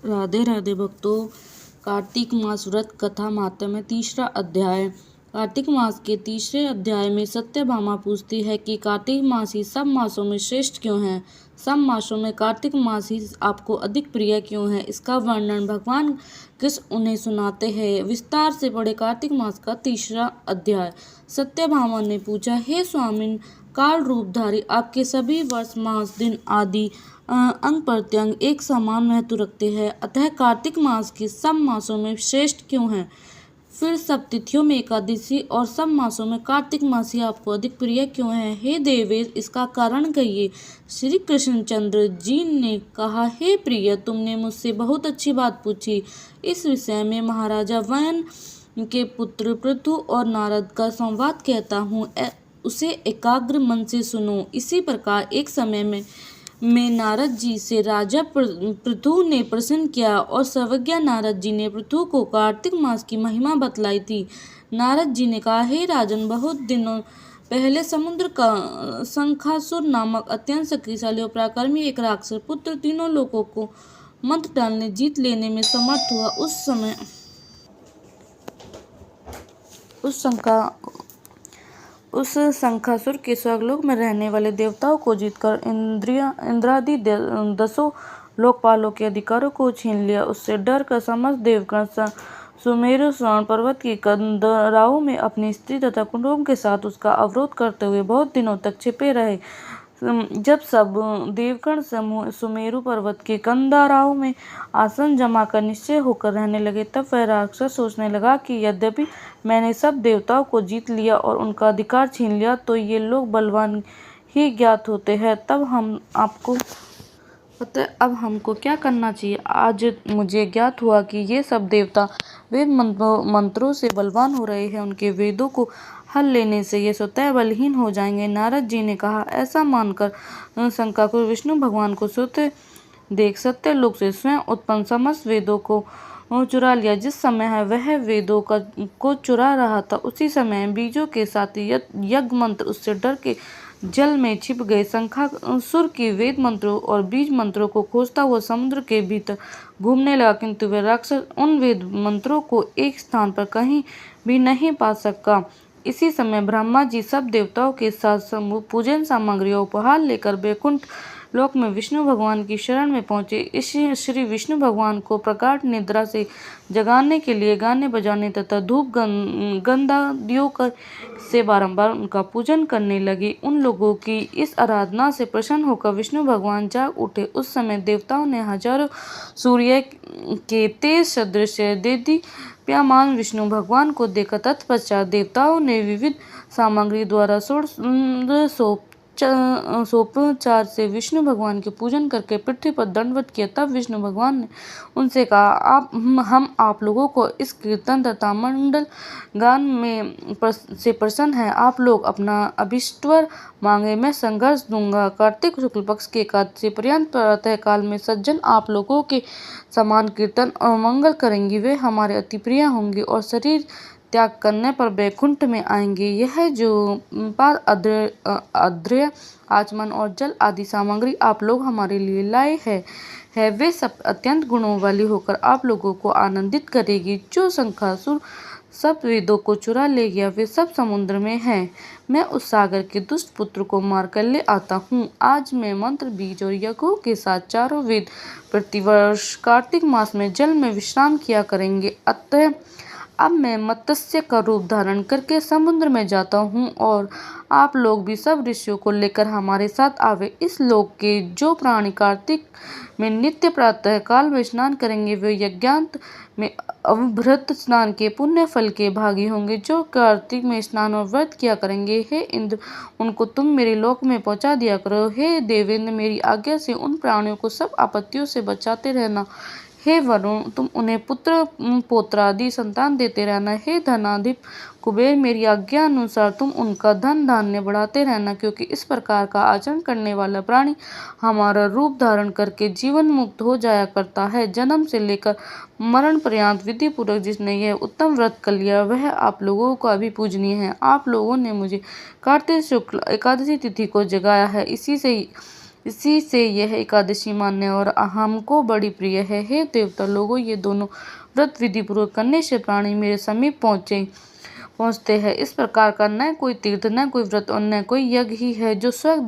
राधे राधे भक्तों। कार्तिक मास व्रत कथा माहात्म्य तीसरा अध्याय। कार्तिक मास के तीसरे अध्याय में सत्यभामा पूछती है कि कार्तिक मास ही सब मासों में श्रेष्ठ क्यों है। सब मासों में कार्तिक मास ही आपको अधिक प्रिय क्यों है, इसका वर्णन भगवान कृष्ण उन्हें सुनाते हैं। विस्तार से पढ़े कार्तिक मास का तीसरा अध्याय। सत्यभामा ने पूछा, हे स्वामिन काल रूपधारी, आपके सभी वर्ष मास दिन आदि अंग प्रत्यंग एक समान महत्व रखते हैं, अतः कार्तिक मास के सब मासों में श्रेष्ठ क्यों है। फिर सब तिथियों में एकादशी और सब मासों में कार्तिक मास ही आपको अधिक प्रिय क्यों है। हे देवेश, इसका कारण कहिए। श्री कृष्णचंद्र जी ने कहा, हे प्रिय, तुमने मुझसे बहुत अच्छी बात पूछी। इस विषय में महाराजा वयन के पुत्र पृथु और नारद का संवाद कहता हूँ, उसे एकाग्र मन से सुनो। इसी प्रकार एक समय में नारद जी से राजा पृथु ने प्रश्न किया और सर्वज्ञ नारद जी ने पृथु को कार्तिक मास की महिमा बतलाई थी। नारद जी ने कहा, हे राजन, बहुत दिनों पहले समुद्र का शंखासुर नामक अत्यंत शक्तिशाली और पराक्रमी एक राक्षस पुत्र तीनों लोगों को मंत्र डालने जीत लेने में समर्थ हुआ। उस शंखासुर के स्वर्गलोक में रहने वाले देवताओं को जीतकर इंद्रादि 10 लोकपालों के अधिकारों को छीन लिया। उससे डर कर समस्त देवगण सुमेरु श्रवण पर्वत की कंदराओं में अपनी स्त्री तथा कुटुंब के साथ उसका अवरोध करते हुए बहुत दिनों तक छिपे रहे। जब सब देवगण समूह सुमेरु पर्वत के कंदराओं में आसन जमा कर निश्चय होकर रहने लगे, तब वह राक्षस सोचने लगा कि यद्यपि मैंने सब देवताओं को जीत लिया और उनका अधिकार छीन लिया, तो ये लोग बलवान ही ज्ञात होते हैं। अब हमको क्या करना चाहिए। आज मुझे ज्ञात हुआ कि ये सब देवता वेद मंत्रों से बलवान हो रहे हैं। उनके वेदों को हल लेने से ये स्वतः बलहीन हो जाएंगे। नारद जी ने कहा, ऐसा मानकर शंकासुर विष्णु भगवान को सोते देख सत्यलोक से स्वयं उत्पन्न समस्त वेदों को चुरा लिया। जिस समय वह वेदों को चुरा रहा था, उसी समय बीजों के साथ यज्ञ मंत्र उससे डर के जल में छिप गए। शंखासुर के वेद मंत्रों और बीज मंत्रों को खोजता हुआ समुद्र के भीतर घूमने लगा, किंतु वह राक्षस उन वेद मंत्रों को एक स्थान पर कहीं भी नहीं पा सका। इसी समय ब्रह्मा जी सब देवताओं के साथ समूह पूजन सामग्री और उपहार लेकर बैकुंठ लोक में विष्णु भगवान की शरण में पहुंचे। इस श्री विष्णु भगवान को प्रगाढ़ निद्रा से जगाने के लिए गाने बजाने तथा धूप गंधादियों से बारंबार उनका पूजन करने लगी। उन लोगों की इस आराधना से प्रसन्न होकर विष्णु भगवान जाग उठे। उस समय देवताओं ने हजारों सूर्य के तेज सदृश देदीप्यमान विष्णु भगवान को देखा। तत्पश्चात देवताओं ने विविध सामग्री द्वारा सोपचार से विष्णु भगवान के पूजन करके पृथ्वी पर दंडवत किया। तब विष्णु भगवान ने उनसे कहा, हम आप लोगों को इस कीर्तन तथा मंडल गान में से प्रसन्न है। आप लोग अपना अभिष्टवर मांगे, मैं संघर्ष दूंगा। कार्तिक शुक्ल पक्ष के एकादशी पर्यंत प्रातः काल में सज्जन आप लोगों के समान कीर्तन और मंगल करेंगे। वे हमारे अति प्रिय होंगे और शरीर त्याग करने पर बैकुंठ में आएंगे। यह जो पाद अर्घ्य आचमन और जल आदि सामग्री आप लोग हमारे लिए लाए है वे सब अत्यंत गुणों वाली होकर आप लोगों को आनंदित करेगी। जो शंखासुर सब वेदों को चुरा ले गया, वे सब समुद्र में हैं। मैं उस सागर के दुष्ट पुत्र को मार कर ले आता हूँ। आज मैं मंत्र, बीज और यज्ञों के साथ चारों वेद प्रतिवर्ष कार्तिक मास में जल में विश्राम किया करेंगे। अतः अब मैं मत्स्य का रूप धारण करके समुद्र में जाता हूँ और आप लोग भी सब ऋषियों को लेकर हमारे साथ आवे। इस लोक के जो प्राणी कार्तिक में नित्य प्रातः काल में स्नान करेंगे, वे यज्ञांत में अवभृत स्नान के पुण्य फल के भागी होंगे। जो कार्तिक में स्नान और व्रत किया करेंगे, हे इंद्र, उनको तुम मेरे लोक में पहुंचा दिया करो। हे देवेंद्र, मेरी आज्ञा से उन प्राणियों को सब आपत्तियों से बचाते रहना। हे वरुण, तुम उन्हें पुत्र पौत्रादि संतान देते रहना। हे धनाधिप कुबेर, मेरी आज्ञा अनुसार तुम उनका धन धान्य बढ़ाते रहना, क्योंकि इस प्रकार का आचरण करने वाला प्राणी हमारा रूप धारण करके जीवन मुक्त हो जाया करता है। जन्म से लेकर मरण पर्यंत विधि पूर्वक जिसने यह उत्तम व्रत कर लिया, वह आप लोगों का भी पूजनीय है। आप लोगों ने मुझे कार्तिक शुक्ल एकादशी तिथि को जगाया है, इसी से इसी से यह एकादशी मान्य और हमको बड़ी प्रिय है। हे देवता लोगों, ये दोनों व्रत विधि पूर्वक करने से प्राणी मेरे समीप पहुँचते हैं। इस प्रकार का न कोई तीर्थ, न कोई व्रत और न कोई यज्ञ ही है जो स्वर्ग